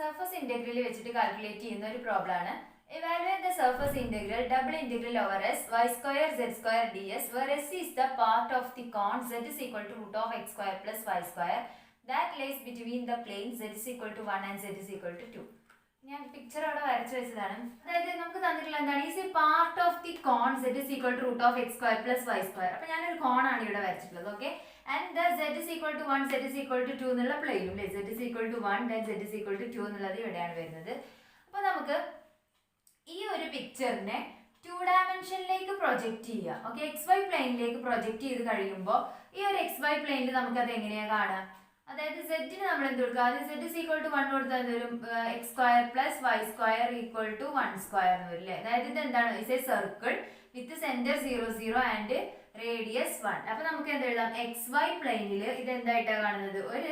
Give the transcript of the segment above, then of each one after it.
Surface integral വെച്ചിട്ട് calculate ചെയ്യുന്ന ഒരു പ്രോബ്ലം ആണ്. Evaluate the surface integral double integral over s y square z square ds where s is the part of the cone z is equal to root of x square plus y square that lays between the planes z is equal to 1 and z is equal to 2. ഞാൻ picture അവിടെ വരച്ചു വെച്ചതാണ്. അതായത് നമുക്ക് തന്നിട്ടുള്ള എന്താണ്, is a part of the cone z is equal to root of x square plus y square. അപ്പോൾ ഞാനൊരു കോൺ ആണ് ഇവിടെ വരച്ചിട്ടുള്ളത്. Okay, and the z is equal to 1 z is equal to 2 എന്നുള്ള പ്ലെയിനും z is equal to 1 then z is equal to 2 എന്നുള്ളത് ഇവിടെയാണ് വരുന്നത്. അപ്പോൾ നമുക്ക് ഈ ഒരു പിക്ചറിനെ 2 ഡയമെൻഷനിലേക്ക് പ്രൊജക്റ്റ് ചെയ്യുക. ഓക്കെ, എക്സ് വൈ പ്ലെയിനിലേക്ക് പ്രൊജക്റ്റ് ചെയ്ത് കഴിയുമ്പോൾ ഈ ഒരു എക്സ് വൈ പ്ലെയിനിൽ നമുക്കത് എങ്ങനെയാണ് കാണാം? അതായത് സെറ്റിന് നമ്മൾ എന്ത് കൊടുക്കുക? ആദ്യം സെറ്റ് ഇസ് ഈക്വൽ ടു 1 കൊടുത്താൽ വരും X square plus Y square equal to 1 square എന്ന് വരും അല്ലേ. അതായത് ഇത് എന്താണ്? Is a circle with centre 0 0 and radius 1. അപ്പൊ നമുക്ക് എന്ത് എഴുതാം? എക്സ് വൈ പ്ലെയിനിൽ ഇത് എന്തായിട്ടാണ് കാണുന്നത്? ഒരു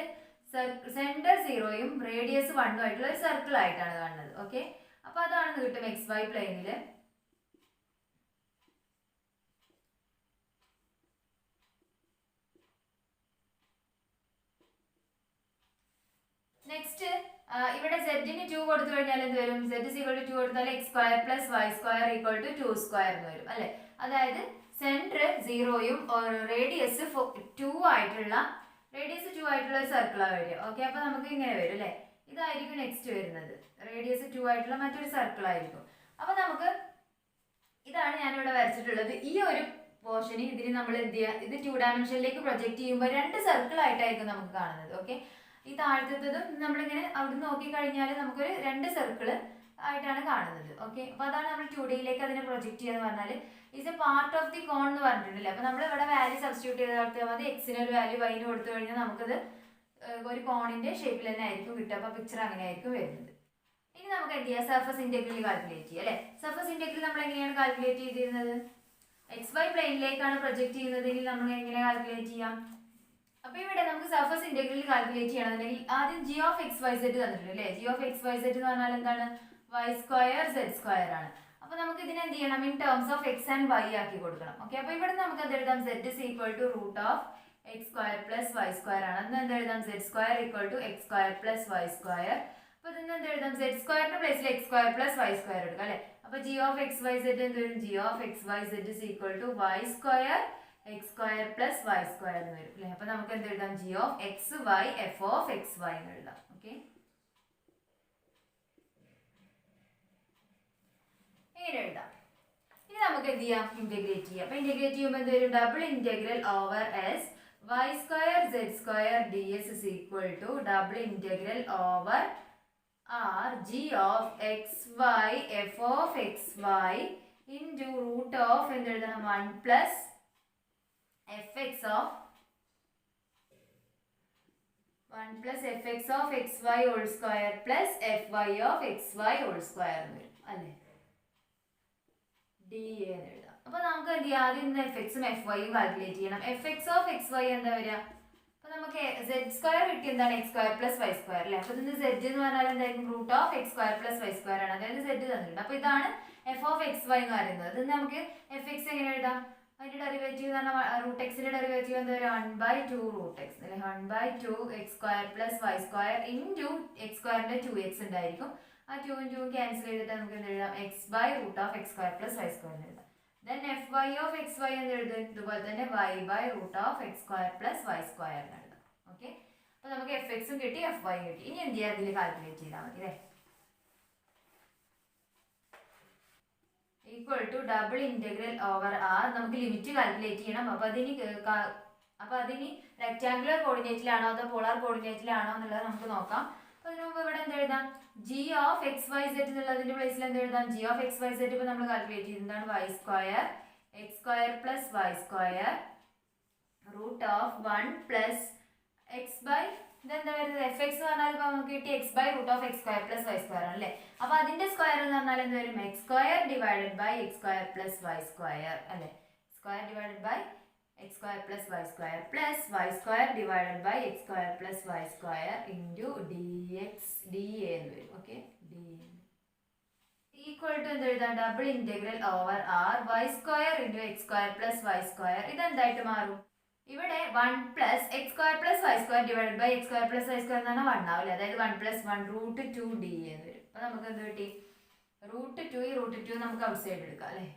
സെന്റർ 0യും റേഡിയസ് 1ഉം ആയിട്ടുള്ള ഒരു സർക്കിൾ ആയിട്ടാണ് കാണുന്നത്. ഓക്കെ, അപ്പൊ അതാണെന്ന് കിട്ടും എക്സ് വൈ പ്ലെയിനിൽ. നെക്സ്റ്റ് ഇവിടെ സെറ്റിന് 2 കൊടുത്തു കഴിഞ്ഞാൽ എന്ത് വരും? സെറ്റ് ഇസ് ഈക്വൽ ടു 2 കൊടുത്താൽ x square plus Y square equal to 2 square എന്ന് വരും അല്ലെ. അതായത് സെന്റർ 0യും റേഡിയസ് 2 ആയിട്ടുള്ള ഒരു സർക്കിളാണ് വരിക. ഓക്കെ, അപ്പൊ നമുക്ക് ഇങ്ങനെ വരും അല്ലെ. ഇതായിരിക്കും നെക്സ്റ്റ് വരുന്നത്, റേഡിയസ് 2 ആയിട്ടുള്ള മറ്റൊരു സർക്കിൾ ആയിരിക്കും. അപ്പൊ നമുക്ക് ഇതാണ് ഞാനിവിടെ വരച്ചിട്ടുള്ളത്. ഈ ഒരു പോർഷന് ഇതിന് നമ്മൾ എന്ത് ചെയ്യുക? ഇത് 2 ഡയമെൻഷനിലേക്ക് പ്രൊജക്ട് ചെയ്യുമ്പോൾ 2 സർക്കിൾ ആയിട്ടായിരിക്കും നമുക്ക് കാണുന്നത്. ഓക്കെ, ഈ താഴത്തതും നമ്മളിങ്ങനെ അവിടെ നോക്കി കഴിഞ്ഞാൽ നമുക്കൊരു 2 സർക്കിൾ ആയിട്ടാണ് കാണുന്നത്. ഓക്കെ, അപ്പൊ അതാണ് നമ്മൾ 2Dയിലേക്ക് അതിനെ പ്രൊജക്ട് ചെയ്യാന്ന് പറഞ്ഞാൽ is a part of the cone എന്ന് പറഞ്ഞിട്ടുണ്ടല്ലേ. അപ്പൊ നമ്മൾ ഇവിടെ വാല്യൂ സബ്സ്റ്റിറ്റ്യൂട്ട് ചെയ്ത് കൊടുത്താൽ മതി. എക്സിന് ഒരു വാല്യൂ വൈന് കൊടുത്തു കഴിഞ്ഞാൽ നമുക്കത് ഒരു കോണിന്റെ ഷേപ്പിൽ തന്നെ ആയിരിക്കും കിട്ടുക. അപ്പൊ പിക്ചർ അങ്ങനെ ആയിരിക്കും വരുന്നത്. ഇനി നമുക്ക് എന്ത് ചെയ്യാം? സർഫസ് ഇന്റഗ്രൽ കാൽക്കുലേറ്റ് ചെയ്യാം അല്ലെ. സർഫസ് ഇന്റഗ്രൽ നമ്മൾ എങ്ങനെയാണ് കാൽക്കുലേറ്റ് ചെയ്തിരുന്നത്? എക്സ് വൈ പ്ലെയിനിലേക്കാണ് പ്രൊജക്ട് ചെയ്യുന്നതെങ്കിൽ നമ്മൾ എങ്ങനെ കാൽക്കുലേറ്റ് ചെയ്യാം? അപ്പൊ ഇവിടെ നമുക്ക് സർഫസ് ഇന്റഗ്രൽ കാൽക്കുലേറ്റ് ചെയ്യണമെന്നുണ്ടെങ്കിൽ ആദ്യം g of X Y set തന്നിട്ടുണ്ട് അല്ലേ. G of X Y set എന്ന് പറഞ്ഞാൽ എന്താണ്? വൈ സ്ക്വയർ സെഡ് സ്ക്വയർ ആണ്. അപ്പൊ നമുക്ക് ഇതിനെ എന്ത് ചെയ്യണം? In terms of x and y ആക്കി കൊടുക്കണം. ഓക്കെ, അപ്പൊ ഇവിടെ നമുക്ക് അത് എഴുതാം z is equal to root of X square plus Y square ആണ്. അന്ന് എന്ത് എഴുതാം? Z square equal to x square plus Y square. അപ്പൊ ഇതിന് എന്ത് എഴുതാം? സെഡ് സ്ക്വയറിന്റെ പ്ലേസിൽ x square plus Y square എടുക്കാം അല്ലെ. അപ്പൊ g of X y z എന്ത് വരും? G of X y z is equal to y square X square plus Y square എന്ന് വരും അല്ലെ. അപ്പൊ നമുക്ക് എന്ത് എഴുതാം? G of X y f of X y എന്ന് എഴുതാം. ഓക്കെ, ഇങ്ങനെ എഴുതാം. ഇനി നമുക്ക് എന്ത് ചെയ്യാം? ഇന്റഗ്രേറ്റ് ചെയ്യാം. അപ്പൊ ഇന്റഗ്രേറ്റ് ചെയ്യുമ്പോൾ എന്ത് വരും? Double integral over S y square z square d S is equal to double integral over R g of X y f of X y into root of എന്ത് എഴുതണം? 1 plus fx of 1 plus fx of xy whole square plus fy of xy whole square എന്ന് വരും അല്ലേ. D എന്ന് എഴുതാം. അപ്പൊ നമുക്ക് എന്ത് ചെയ്യാം? ആദ്യം എഫ്എക്സും എഫ് വൈയും കാൽക്കുലേറ്റ് ചെയ്യണം. എഫ്എക്സ് ഓഫ് എക്സ് വൈ എന്താ വരിക? അപ്പൊ നമുക്ക് സെഡ് സ്ക്വയർ കിട്ടി എന്താണ്? X square plus Y square അല്ലേ. അപ്പൊ ഇതിന് സെഡ് എന്ന് പറഞ്ഞാൽ എന്തായിരിക്കും? Root of X square plus Y square ആണ്. അതായത് സെഡ് തന്നിട്ടുണ്ട്. അപ്പൊ ഇതാണ് എഫ് ഓഫ് എക്സ് വൈ എന്ന് പറയുന്നത്. ഇത് നമുക്ക് എഫ് എക്സ് എങ്ങനെ എഴുതാം? അതിന്റെ ഡെറിവേറ്റീവ് എന്ന് പറഞ്ഞാൽ റൂട്ട് എക്സിന്റെ ഡെറിവേറ്റീവ് എന്താ വരും? 1/2 റൂട്ട് എക്സ് അല്ലെ. 1/2 x square plus Y square into x സ്ക്വയറിന്റെ 2x ഉണ്ടായിരിക്കും. ആ 2ഉം 2ഉം ക്യാൻസൽ ചെയ്തിട്ട് നമുക്ക് എന്ത് എഴുതാം? X by root of X square plus Y square എന്ന് എഴുതാം. Then f y of X y എന്ന് എഴുതും. ഇതുപോലെ തന്നെ y by root of X square plus Y square എന്ന് എഴുതാം. ഓക്കെ, അപ്പൊ നമുക്ക് എഫ് എക്സും കിട്ടി, എഫ് വൈയും കിട്ടി. ഇനി എന്ത് ചെയ്യാം? ഇതിൽ കാൽക്കുലേറ്റ് ചെയ്താൽ മതി അല്ലേ. Equal to double integral over R. നമുക്ക് ലിമിറ്റ് കാൽക്കുലേറ്റ് ചെയ്യണം. അപ്പൊ അതിന് റെക്ടാങ്കുലർ കോർഡിനേറ്റിലാണോ അതോ പോളാർ കോർഡിനേറ്റിലാണോ എന്നുള്ളത് നമുക്ക് നോക്കാം. അപ്പൊ അതിന് മുമ്പ് ഇവിടെ എന്ത് എഴുതാം? G of X Y set എന്നുള്ളതിന്റെ പ്ലേസിൽ എന്ത് എഴുതാം? G of X Y set ഇപ്പൊ നമ്മൾ കാൽക്കുലേറ്റ് ചെയ്തതാണ് Y square X square plus Y square root of 1 plus X by ഇതെന്താ വരുന്നത്? എഫ് എക്സ് എന്ന് പറഞ്ഞാൽ നമുക്ക് കിട്ടി X by root of X square plus Y square ആണ് അല്ലേ. അപ്പൊ അതിന്റെ സ്ക്വയർ എന്ന് പറഞ്ഞാൽ എന്ത് വരും? X square divided by X square plus Y square അല്ലെ. Square divided by X square plus Y square plus Y square divided by X square plus Y square into d x d A എന്ന് വരും. Okay, d equal to എന്ത് എഴുതാം? Double integral over R Y square into X square plus Y square. ഇതെന്തായിട്ട് മാറും? ഇവിടെ 1 plus x square plus Y square divide by X square plus Y square എന്ന് പറഞ്ഞാൽ 1 ആവില്ല. അതായത് 1 പ്ലസ് 1 റൂട്ട് 2 ഡി എന്ന് വരും. അപ്പൊ നമുക്ക് എന്ത് കിട്ടി? റൂട്ട് 2 ഈ റൂട്ട് 2 നമുക്ക് ഔട്ട് സൈഡ് എടുക്കാം അല്ലേ.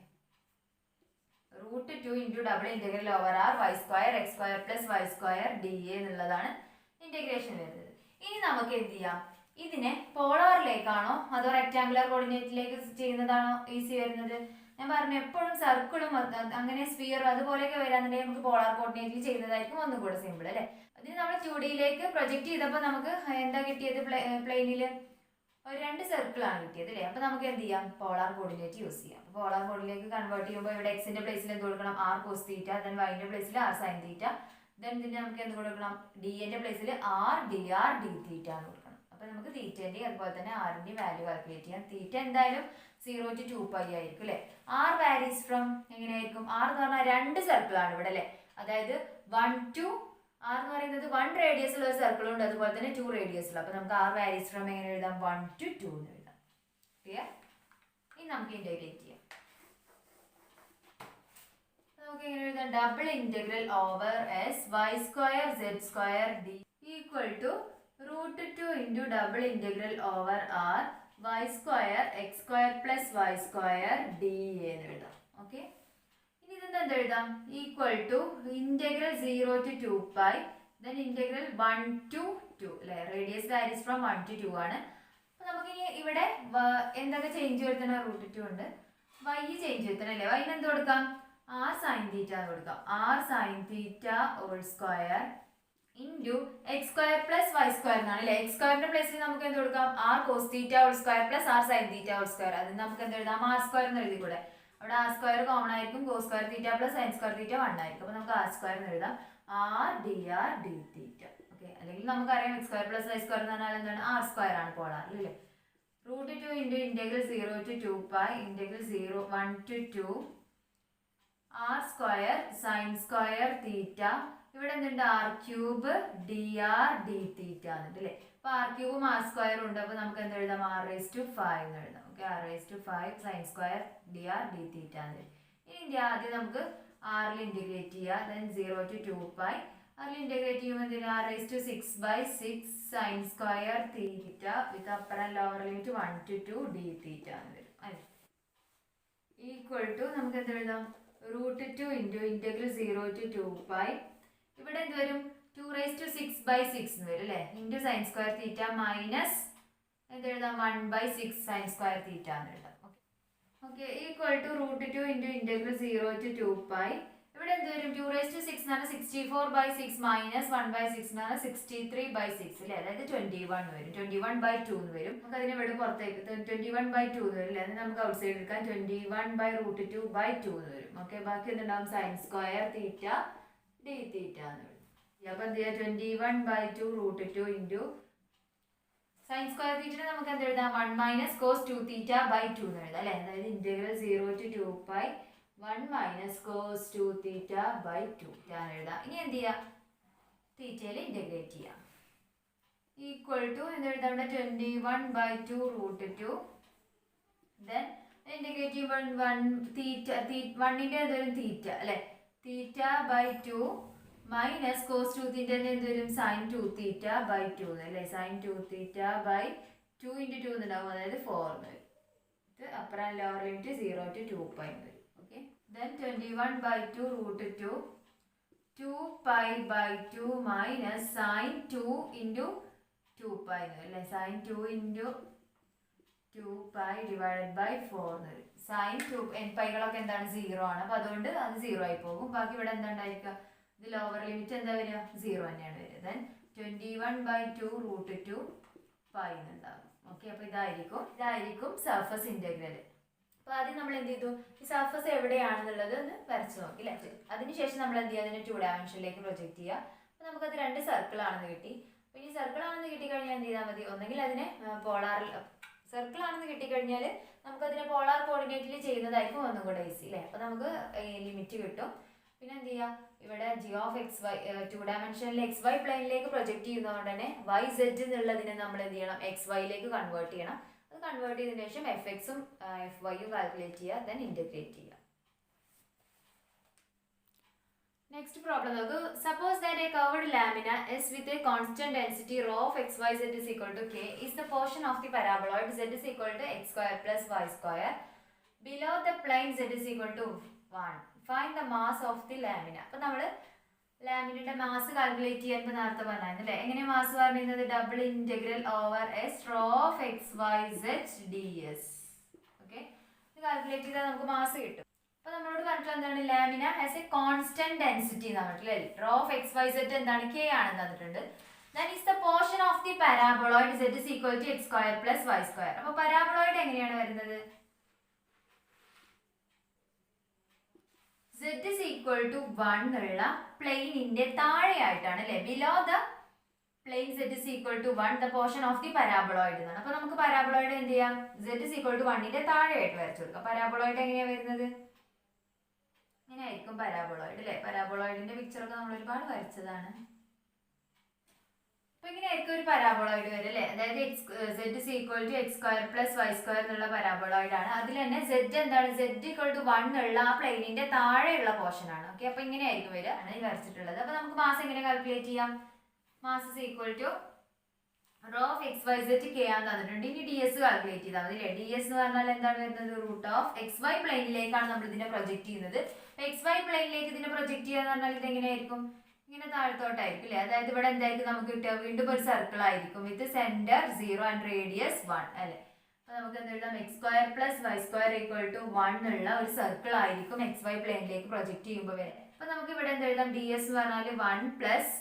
Root 2 into double integral over R Y square X square plus Y square D എന്നുള്ളതാണ് ഇന്റഗ്രേഷൻ വരുന്നത്. ഇനി നമുക്ക് എന്ത് ചെയ്യാം? ഇതിനെ പോളാറിലേക്കാണോ അതോ റെക്ടാങ്കുലർ കോർഡിനേറ്റിലേക്ക് ചെയ്യുന്നതാണോ ഈസി വരുന്നത്? ഞാൻ പറഞ്ഞു എപ്പോഴും സർക്കിളും അങ്ങനെ സ്ഫിയർ അതുപോലെയൊക്കെ വരാന്നുണ്ടെങ്കിൽ നമുക്ക് പോളാർ കോർഡിനേറ്റിൽ ചെയ്യുന്നതായിരിക്കും ഒന്നും കൂടെ സിമ്പിൾ അല്ലേ. അതിന് നമ്മൾ 2Dയിലേക്ക് പ്രൊജക്ട് ചെയ്തപ്പോൾ നമുക്ക് എന്താ കിട്ടിയത്? പ്ലെയിനിൽ ഒരു 2 സർക്കിളാണ് കിട്ടിയത് അല്ലേ. അപ്പോൾ നമുക്ക് എന്ത് ചെയ്യാം? പോളാർ കോർഡിനേറ്റ് യൂസ് ചെയ്യാം. അപ്പോൾ പോളാർ കോർഡിനേറ്റ് കൺവേർട്ട് ചെയ്യുമ്പോൾ ഇവിടെ എക്സിന്റെ പ്ലേസിൽ എന്ത് കൊടുക്കണം? R cos theta. ദെൻ വൈന്റെ പ്ലേസിൽ ആർ സൈൻ തീറ്റ. ദെൻ ഇതിന്റെ നമുക്ക് എന്ത് കൊടുക്കണം? ഡി എന്റെ പ്ലേസിൽ R D r d theta എന്ന് കൊടുക്കണം. അപ്പോൾ നമുക്ക് തീറ്റേന്റെയും അതുപോലെ തന്നെ ആറിന്റെയും വാല്യൂ കാൽക്കുലേറ്റ് ചെയ്യാം. തീറ്റ എന്തായാലും 0 to 2π ആയിരിക്കും അല്ലേ. ആർ വാരീസ് ഫ്രം എങ്ങനെയായിരിക്കും? ആർ എന്ന് പറഞ്ഞാൽ 2 സർക്കിളാണ് ഇവിടെ അല്ലേ. അതായത് 1 to ആർ എന്ന് പറയുന്നത് 1 റേഡിയസ് ഉള്ള ഒരു സർക്കിൾ ഉണ്ട്, അതുപോലെ തന്നെ 2 റേഡിയസ് ഉള്ള. അപ്പോൾ നമുക്ക് ആർ വാരീസ് ഫ്രം എങ്ങനെ എഴുതാം? 1 to 2 എന്ന് എഴുതാം. ക്ലിയർ? ഇനി നമുക്ക് ഇന്റഗ്രേറ്റ് ചെയ്യാം. നമുക്ക് എങ്ങനെ എഴുതാം? Double integral over S y square z square d equal to root 2 into double integral over R Y square X square plus Y square d എന്ന് എഴുതാം. ഓക്കെ, ഇനി ഇതെന്താ എഴുതാം? Equal to integral 0 to 2π then integral 1 to 2 അല്ലെ. Radius varies from 1 to 2 ആണ്. അപ്പൊ നമുക്ക് ഇനി ഇവിടെ എന്തൊക്കെ ചേഞ്ച് വരുത്തണം? റൂട്ട് 2 ഉണ്ട്, വൈ ചേഞ്ച് വരുത്തണം അല്ലേ. വൈന് എന്ത് കൊടുക്കാം? ആർ സൈൻ തീറ്റ എന്ന് കൊടുക്കാം. R sine theta whole square into X square plus Y square എന്നാണ് അല്ലേ. എക്സ് സ്ക്വയറിന്റെ പ്ലേസിൽ നമുക്ക് എന്ത് കൊടുക്കാം? R cos theta whole square plus R sine theta whole square. അത് നമുക്ക് എന്ത് എഴുതാം? ആർ സ്ക്വയർ എന്ന് എഴുതിക്കൂടെ. അവിടെ ആർ സ്ക്വയർ കോമൺ ആയിരിക്കും. Cos square theta plus sine square theta 1 ആയിരിക്കും. അപ്പോൾ നമുക്ക് ആർ സ്ക്വയർ എന്ന് എഴുതാം. ആർ ഡി തീറ്റ. ഓക്കെ, അല്ലെങ്കിൽ നമുക്കറിയാം x square plus Y square എന്ന് പറഞ്ഞാൽ എന്താണ്? ആർ സ്ക്വയർ ആണ് പോളാർ അല്ലേ. Root 2 into integral 0 to 2π integral 1 to 2 r square sine square theta. ഇവിടെ എന്തുണ്ട്? R cube d r d theta എന്നിട്ട് അല്ലേ. അപ്പൊ ആർ ക്യൂബും ആർ സ്ക്വയറും ഉണ്ട്. അപ്പൊ നമുക്ക് എന്ത് എഴുതാം? ആർ റേസ് ടു 5 എന്ന് എഴുതാം. Okay, r raise to 5 sine square d r d theta എന്ന്. ഇനി ആദ്യം നമുക്ക് ആറിൽ ഇന്റഗ്രേറ്റ് ചെയ്യുക. ദെൻ 0 to 2π അതിൽ ഇന്റഗ്രേറ്റ് ചെയ്യുമ്പോൾ എന്തിനാ? R raise to 6/6 sine square theta with upper and lower limit 1 to 2 d theta എന്ന് വരും അല്ലേ. ഈക്വൽ ടു നമുക്ക് എന്ത് എഴുതാം? റൂട്ട് 2 ഇൻറ്റു ഇന്റഗ്രൽ 0 to 2π ഇവിടെ എന്ത് വരും? 2 raised to 6/6 എന്ന് വരും അല്ലേ. Into sine square theta minus എന്ത് എഴുതാം? 1/6 സൈൻ സ്ക്വയർ തീറ്റ എന്ന് എഴുതാം. Okay, equal to root 2 into integral 0 to 2π ഇവിടെ എന്ത് വരും? 2 raised to 6 എന്ന് പറഞ്ഞാൽ 64/6 മൈനസ് 1/6 എന്ന് പറഞ്ഞാൽ 63/6 അല്ലേ. അതായത് 21 വരും. 21/2 എന്ന് വരും. നമുക്ക് അതിനെ ഇവിടെ പുറത്തേക്ക് 21/2 എന്ന് വരും അല്ലേ. അത് നമുക്ക് ഔട്ട് സൈഡ് എടുക്കാം. 21/√2/2 എന്ന് വരും. ഓക്കെ, ബാക്കി എന്തുണ്ടാവും? Sine square theta D theta എന്ന് വരും. അപ്പൊ എന്ത് ചെയ്യാം? 21/2 root 2 into sine square theta നമുക്ക് എന്ത് എഴുതാം? 1 മൈനസ് കോസ് 2 തീറ്റ ബൈ 2 എന്ന് എഴുതാം അല്ലേ. അതായത് integral 0 to 2π 1 minus cos 2 theta by 2 എഴുതാം. ഇനി എന്ത് ചെയ്യാം? തീറ്റയിൽ ഇന്റഗ്രേറ്റ് ചെയ്യാം. ഈക്വൽ ടു എന്ത് എഴുതാം? ഇവിടെ 21/2 റൂട്ട് 2 ദെൻ ഇന്റഗ്രേറ്റ് ചെയ്യുമ്പോൾ 1ന്റെ എന്ത് വരും? തീറ്റ അല്ലേ. Theta by 2 minus cos 2 theta എന്ത് വരും? സൈൻ 2 തീറ്റ ബൈ 2 അല്ലേ. സൈൻ 2 തീറ്റ ബൈ 2 ഇൻറ്റു 2 എന്നുണ്ടാവും, അതായത് 4 എന്ന് വരും. ഇത് upper and lower limit 0 to 2π എന്ന് വരും. Okay, then 21/2 root 2 2π/2 minus sine 2 into 2π എന്ന് വരും അല്ലേ. സൈൻ 2 ഇൻറ്റു 2π ഡിവൈഡഡ് ബൈ 4 എന്ന് വരും. സൈൻ 2 പൈകളൊക്കെ എന്താണ്? 0 ആണ്. അപ്പൊ അതുകൊണ്ട് അത് 0 ആയി പോകും. ബാക്കി ഇവിടെ എന്താ ഉണ്ടായിരിക്കുക? ഇത് ലോവർ ലിമിറ്റ് എന്താ വരിക? 0 തന്നെയാണ് വരിക. Then 21/2 root 2π എന്നുണ്ടാകും. ഓക്കെ, അപ്പൊ ഇതായിരിക്കും സർഫസ് ഇന്റഗ്രൽ. അപ്പൊ ആദ്യം നമ്മൾ എന്ത് ചെയ്തു? ഈ സർഫസ് എവിടെയാണെന്നുള്ളത് ഒന്ന് വരച്ചു നോക്കി അല്ലേ. അതിനുശേഷം നമ്മൾ എന്ത് ചെയ്യുക? അതിനെ 2 ഡയമെൻഷനിലേക്ക് പ്രൊജക്ട് ചെയ്യുക. അപ്പൊ നമുക്കത് 2 സർക്കിൾ ആണെന്ന് കിട്ടി. അപ്പൊ ഈ സർക്കിൾ ആണെന്ന് കിട്ടിക്കഴിഞ്ഞാൽ എന്ത് ചെയ്താൽ മതി? ഒന്നെങ്കിൽ അതിനെ പോളാർ സർക്കിൾ ആണെന്ന് കിട്ടിക്കഴിഞ്ഞാൽ നമുക്ക് അതിനെ പോളാർ കോർഡിനേറ്റിൽ ചെയ്യുന്നതായിരിക്കും ഒന്നും കൂടെ ഈസി അല്ലേ. അപ്പൊ നമുക്ക് ലിമിറ്റ് കിട്ടും. പിന്നെ എന്ത് ചെയ്യുക? ഇവിടെ g of xy 2 ഡയമെൻഷനിൽ xy പ്ലെയിനിലേക്ക് പ്രൊജക്ട് ചെയ്യുന്നതുകൊണ്ട് തന്നെ yz എന്നുള്ളതിനെ നമ്മൾ എന്ത് ചെയ്യണം? xyയിലേക്ക് കൺവേർട്ട് ചെയ്യണം. അത് കൺവേർട്ട് ചെയ്തതിനു ശേഷം fxഉം fyയും കാൽക്കുലേറ്റ് ചെയ്യുക. ദെൻ ഇന്റഗ്രേറ്റ് ചെയ്യുക. Next problem നോക്കൂ. Suppose that a curved lamina S with a constant density rho of xyz is equal to k is the portion of the paraboloid z is equal to x square plus y square below the plane z is equal to 1. Find the mass of the lamina. അപ്പോൾ നമ്മൾ ലാമിനയുടെ mass calculate ചെയ്യാൻ നേരത്തെ പറഞ്ഞായിരുന്നു അല്ലേ? എങ്ങനെ mass പറയുന്നത്? Double integral over S rho of X y z d S. Okay, ഇത് calculate ചെയ്താൽ നമുക്ക് മാസ് കിട്ടും. അപ്പോൾ നമ്മളോട് പറഞ്ഞിട്ടുള്ള എന്താണ്? Lamina has a constant density എന്ന് പറഞ്ഞിട്ടില്ലേ? Rho of X y z എന്താണ്? കെ ആണെന്ന് തന്നിട്ടുണ്ട്. That is the portion of the paraboloid z is equal to x square plus Y square. അപ്പോൾ പാരാബോളോയിഡ് എങ്ങനെയാണ് വരുന്നത്? z is equal to 1 ഉള്ള പ്ലെയിനിന്റെ താഴെയായിട്ടാണ് അല്ലേ? Below the plain z is equal to 1 the portion of the paraboloid എന്നാണ്. അപ്പോൾ നമുക്ക് പാരാബോളോയിഡ് എന്ത് ചെയ്യാം? z is equal to 1ന്റെ താഴെയായിട്ട് വരച്ചു കൊടുക്കാം. പാരാബോളോയിഡ് എങ്ങനെയാണ് വരുന്നത്? ഇങ്ങനെ ആയിരിക്കും പാരാബോളോയിഡ് അല്ലേ? പാരാബോളോയിഡിന്റെ പിക്ചറൊക്കെ നമ്മൾ ഒരുപാട് വരച്ചതാണ്. അപ്പോൾ ഇങ്ങനെയായിരിക്കും ഒരു പരാബോളോയിഡ് വരും അല്ലേ? അതായത് z is equal to x square plus y square എന്നുള്ള പരാബോളോയിഡ് ആണ്. അതിൽ തന്നെ z എന്താണ്? z equal to 1 ഉള്ള ആ പ്ലെയിനിന്റെ താഴെയുള്ള പോർഷൻ ആണ്. ഓക്കെ, അപ്പോൾ ഇങ്ങനെയായിരിക്കും വരിക ആണ് ഈ വരച്ചിട്ടുള്ളത്. അപ്പോൾ നമുക്ക് മാസ് എങ്ങനെ കാൽക്കുലേറ്റ് ചെയ്യാം? Mass is equal to rho of X Y Z K ആണെന്ന് തന്നിട്ടുണ്ട്. ഇനി ഡി എസ് കാൽക്കുലേറ്റ് ചെയ്താൽ മതി അല്ലേ? ഡി എസ് എന്ന് പറഞ്ഞാൽ എന്താണ് വരുന്നത്? റൂട്ട് ഓഫ് എക്സ് വൈ പ്ലെയിനിലേക്കാണ് നമ്മൾ ഇതിനെ പ്രൊജക്ട് ചെയ്യുന്നത്. എക്സ് വൈ പ്ലെയിനിലേക്ക് ഇതിനെ പ്രൊജക്ട് ചെയ്യാന്ന് പറഞ്ഞാൽ ഇത് എങ്ങനെയായിരിക്കും? ഇങ്ങനെ താഴത്തോട്ടായിരിക്കും അല്ലേ? അതായത് ഇവിടെ എന്തായിരിക്കും നമുക്ക് കിട്ടുക? വീണ്ടും ഒരു സർക്കിൾ ആയിരിക്കും വിത്ത് സെന്റർ 0 ആൻഡ് റേഡിയസ് 1 അല്ലേ? അപ്പോൾ നമുക്ക് എന്ത് എഴുതാം? X square plus Y square equal to 1 ഉള്ള ഒരു സർക്കിൾ ആയിരിക്കും എക്സ് വൈ പ്ലെയിനിലേക്ക് പ്രൊജക്ട് ചെയ്യുമ്പോൾ വരെ. അപ്പോൾ നമുക്ക് ഇവിടെ എന്ത് എഴുതാം? ഡി എസ് എന്ന് പറഞ്ഞാൽ 1 plus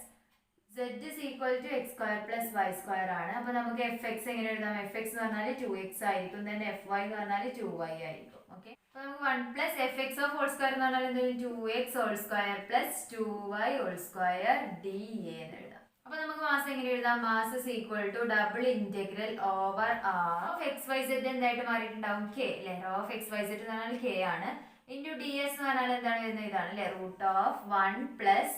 z is equal to x square plus y square ആണ്. അപ്പോൾ നമുക്ക് fx എങ്ങനെ എഴുതാം? fx എന്ന് പറഞ്ഞാൽ 2x ആയിരിക്കും. then fy എന്ന് പറഞ്ഞാൽ 2y ആയിരിക്കും. ഓക്കെ, അപ്പോൾ നമുക്ക് 1 plus fx of whole square എന്ന് പറഞ്ഞാൽ എന്താണ്? 2x whole square plus 2y whole square dA എന്ന് എഴുതാം. അപ്പോൾ നമുക്ക് മാസ് എങ്ങനെ എഴുതാം? Mass is equal to double integral over r of x y z എന്തായിട്ട് മാറിയിട്ടുണ്ടാവും? k അല്ലേ? Rho of x y z എന്ന് പറഞ്ഞാൽ k ആണ്. ഇൻറ്റു ഡി എസ് എന്ന് പറഞ്ഞാൽ എന്താണ് വരുന്നത്? ഇതാണ് അല്ലേ? Root of 1 plus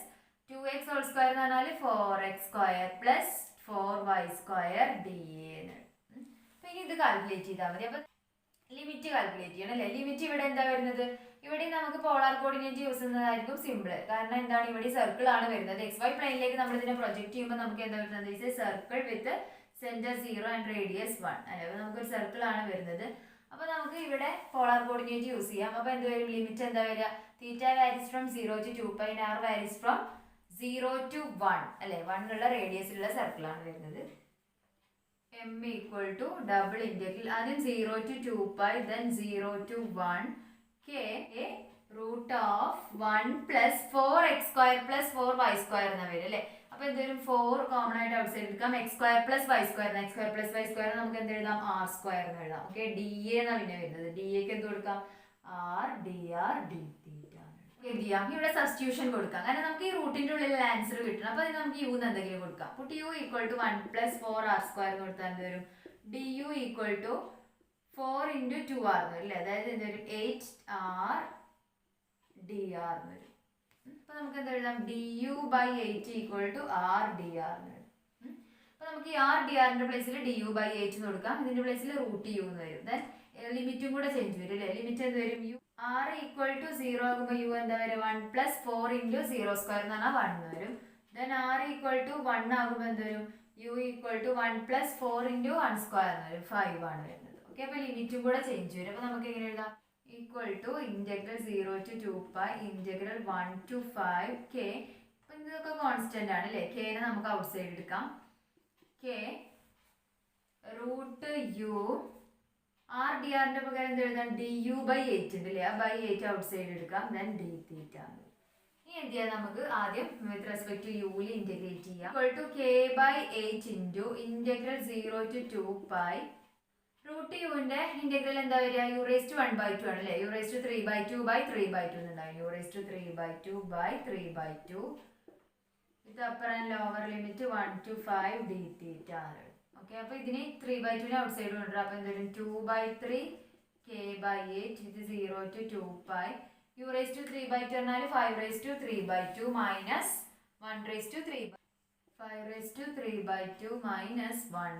2x whole square എന്ന് പറഞ്ഞാൽ 4x square plus 4y square dA എന്ന്. അപ്പോൾ ഇനി ഇത് കാൽക്കുലേറ്റ് ചെയ്താൽ മതി. അപ്പോൾ ലിമിറ്റ് കാൽക്കുലേറ്റ് ചെയ്യണം അല്ലേ? ലിമിറ്റ് ഇവിടെ എന്താ വരുന്നത്? ഇവിടെ നമുക്ക് പോളാർ കോർഡിനേറ്റ് യൂസ് ചെയ്യുന്നതായിരിക്കും സിമ്പിൾ. കാരണം എന്താണ്? ഇവിടെ സർക്കിൾ ആണ് വരുന്നത്. എക്സ് വൈ പ്ലെയിനിലേക്ക് നമ്മൾ ഇതിനെ പ്രൊജക്ട് ചെയ്യുമ്പോൾ നമുക്ക് എന്താ വരുന്നത്? Is a circle with centre 0 and radius 1 അല്ലേ? അപ്പോൾ നമുക്കൊരു സർക്കിൾ ആണ് വരുന്നത്. അപ്പോൾ നമുക്ക് ഇവിടെ പോളാർ കോർഡിനേറ്റ് യൂസ് ചെയ്യാം. അപ്പോൾ എന്ത് വരും? ലിമിറ്റ് എന്താ വരിക? തീറ്റ varies from 0 to 2π and r varies from 0 to 1 അല്ലേ? 1 ഉള്ള റേഡിയസിലുള്ള സർക്കിൾ ആണ് വരുന്നത്. m equal to double integral ആദ്യം 0 to 2π then 0 to 1 k root of 1 plus 4x square plus 4y square എന്ന് വരും അല്ലേ? അപ്പോൾ എന്തെങ്കിലും 4 കോമൺ ആയിട്ട് ഔട്ട് സൈഡ് എടുക്കാം. x square plus y square x square plus y square നമുക്ക് എന്ത് എഴുതാം? r square എന്ന് എഴുതാം. ഓക്കെ, dA എന്നാണ് പിന്നെ വരുന്നത്. dAക്ക് എന്ത് കൊടുക്കാം? r dr d എന്ത് ചെയ്യാം? ഇവിടെ സബ്സ്റ്റിറ്റ്യൂഷൻ കൊടുക്കാം. കാരണം നമുക്ക് ഈ റൂട്ടിന്റെ ഉള്ളിൽ ആൻസർ കിട്ടണം. അപ്പോൾ അതിന് നമുക്ക് യു എന്ന് എന്തെങ്കിലും കൊടുക്കാം. അപ്പോൾ U equal to 1 plus 4r square കൊടുത്താൽ എന്ത് വരും? D U equal to 4 into 2r എന്ന് വരും അല്ലേ? അതായത് എന്ത് വരും? 8r dr എന്ന് വരും. അപ്പോൾ നമുക്ക് എന്താ എഴുതാം? D U by 8 equal to r dr എന്ന് വരും. അപ്പോൾ നമുക്ക് ഈ r drന്റെ പ്ലേസിൽ ഡി യു ബൈ 8 എന്ന് കൊടുക്കാം. ഇതിന്റെ പ്ലേസിൽ റൂട്ട് യു എന്ന് വരും. ദെൻ ലിമിറ്റും കൂടെ ചേഞ്ച് വരും അല്ലേ? ലിമിറ്റ് എന്ത് വരും? യു r ഈക്വൽ ടു 0 ആകുമ്പോൾ യു എന്താ വരും? 1 പ്ലസ് 4 ഇൻറ്റു 0 സ്ക്വയർ എന്ന് പറഞ്ഞാൽ 1 എന്ന് വരും. ദെൻ r ഈക്വൽ ടു 1 ആകുമ്പോൾ എന്ത് വരും? U equal to 1 plus 4 into 1 square എന്ന് വരും. 5 ആണ് വരുന്നത്. ഓക്കെ, അപ്പോൾ ലിമിറ്റും കൂടെ ചേഞ്ച് വരും. അപ്പോൾ നമുക്ക് എങ്ങനെ എഴുതാം? Equal to integral 0 to 2π integral 1 to 5 k. അപ്പോൾ ഇതൊക്കെ കോൺസ്റ്റന്റ് ആണ് അല്ലേ? കെനെ നമുക്ക് ഔട്ട് സൈഡ് എടുക്കാം. k root U R D ആറിന്റെ പകരം എന്ത് എഴുതാം? ഡി യു ബൈ 8 ഉണ്ട് അല്ലേ? ആ ബൈ 8 ഔട്ട് സൈഡ് എടുക്കാം. Then d theta. ഇനി എന്ത് ചെയ്യാം? നമുക്ക് ആദ്യം വിത്ത് റെസ്പെക്ട് ടു യുവിൽ ഇന്റഗ്രേറ്റ് ചെയ്യാം. Equal to k by 8 into integral 0 to 2π root യുവിന്റെ ഇന്റഗ്രൽ എന്താ വരിക? യു റേസ് ടു 1/2 ആണ് അല്ലേ? യു റേസ് ടു 3/2 ബൈ 3/2 എന്നുണ്ടാവും. U raise to 3/2 by 3/2 with upper and lower limit 1 to 5 d theta ആണ്. Okay, അപ്പോൾ ഇതിന് 3/2 ഔട്ട് സൈഡ് കൊണ്ടുവരാം. അപ്പോൾ എന്തായാലും 2/3 k ബൈ 8 ഇത് 0 to 2π യു റേസ് ടു 3/2 പറഞ്ഞാൽ 5 raise to 3/2 minus 1 raise to 3 5 raise to 3/2 minus 1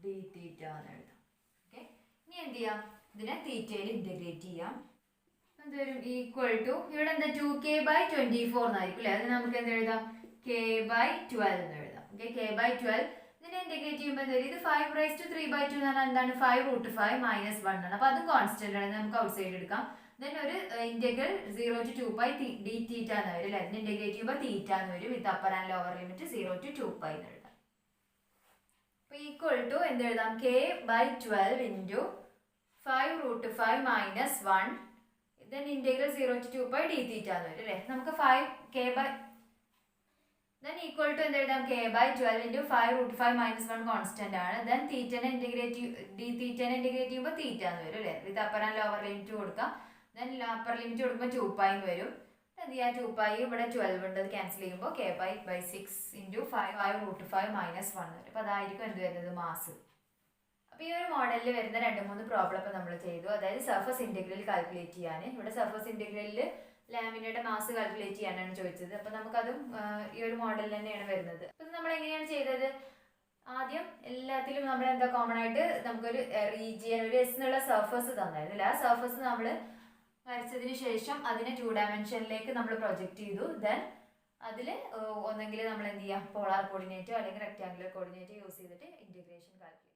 d theta എന്ന് എഴുതാം. ഓക്കെ, ഇനി എന്ത് ചെയ്യാം? ഇതിനെ തീറ്റയിൽ ഇന്റഗ്രേറ്റ് ചെയ്യാം. എന്ത് വരും ഈക്വൽ ടു ഇവിടെ എന്താ 2k/24 എന്നായിരിക്കും അല്ലേ. അത് നമുക്ക് എന്ത് എഴുതാം k/12 എന്ന് എഴുതാം. ഓക്കെ, k/12 ഇതിനെ ഇന്റഗ്രേറ്റ് ചെയ്യുമ്പോൾ എന്ത് വരും, ഇത് 5/3/2 എന്ന് പറഞ്ഞാൽ എന്താണ് 5√5 - 1 ആണ്. അപ്പോൾ അതും കോൺസ്റ്റന്റ് ആണ്, നമുക്ക് ഔട്ട് സൈഡ് എടുക്കാം. ദെൻ ഒരു ഇന്റഗ്രൽ 0 to 2π dθ എന്ന് വരും അല്ലേ. അതിന് ഇന്റഗ്രേറ്റ് ചെയ്യുമ്പോൾ തീറ്റ എന്ന് വരും. With upper and lower limit 0 to 2π എന്ന് എഴുതാം. അപ്പോൾ ഈക്വൽ ടു എന്ത് എഴുതാം k/12 into 5√5 - 1 then integral 0 to 2π dθ എന്ന് വരും അല്ലേ. നമുക്ക് 5k then equal to എന്ത് എഴുതാം k/12 ഇൻറ്റു 5√5 - 1 കോൺസ്റ്റന്റ് ആണ്. ദെൻ തീറ്റനെ ഇന്റഗ്രേറ്റ് dθനെ ഇന്റഗ്രേറ്റ് ചെയ്യുമ്പോൾ തീറ്റ എന്ന് വരും അല്ലേ. വിത്ത് അപ്പർ ആൻഡ് ലോവർ ലിമിറ്റ് കൊടുക്കാം. ദെൻ അപ്പർ ലിമിറ്റ് കൊടുക്കുമ്പോൾ 2π എന്ന് വരും. എന്ത് ചെയ്യാം 2π ഇവിടെ 12 ഉണ്ട്, അത് ക്യാൻസൽ ചെയ്യുമ്പോൾ k/6 ഇൻറ്റു 5√5 - 1 വരും. അപ്പോൾ അതായിരിക്കും എന്ത് വരുന്നത് മാസ്. അപ്പോൾ ഈ ഒരു മോഡലിൽ വരുന്ന 2-3 പ്രോബ്ലം ഇപ്പോൾ നമ്മൾ ചെയ്തു. അതായത് സർഫസ് ഇന്റഗ്രൽ കാൽക്കുലേറ്റ് ചെയ്യാൻ. ഇവിടെ സർഫസ് ഇന്റഗ്രലിൽ ലാമിനയുടെ മാസ് കാൽക്കുലേറ്റ് ചെയ്യാനാണ് ചോദിച്ചത്. അപ്പോൾ നമുക്കതും ഈ ഒരു മോഡലിൽ തന്നെയാണ് വരുന്നത്. അപ്പോൾ ഇത് നമ്മൾ എങ്ങനെയാണ് ചെയ്തത്, ആദ്യം എല്ലാത്തിലും നമ്മൾ എന്താ കോമൺ ആയിട്ട് നമുക്കൊരു റീജിയൻ ഒരു എസ് എന്നുള്ള സർഫസ് തന്നായിരുന്നില്ല. ആ സർഫസ് നമ്മൾ വരച്ചതിന് ശേഷം അതിനെ 2 ഡയമെൻഷനിലേക്ക് നമ്മൾ പ്രൊജക്റ്റ് ചെയ്തു. ദെൻ അതിൽ ഒന്നെങ്കിൽ നമ്മൾ എന്ത് ചെയ്യാം പോളാർ കോർഡിനേറ്റോ അല്ലെങ്കിൽ റെക്ടാങ്കുലർ കോർഡിനേറ്റോ യൂസ് ചെയ്തിട്ട് ഇന്റഗ്രേഷൻ കാൽക്കുലേറ്റ്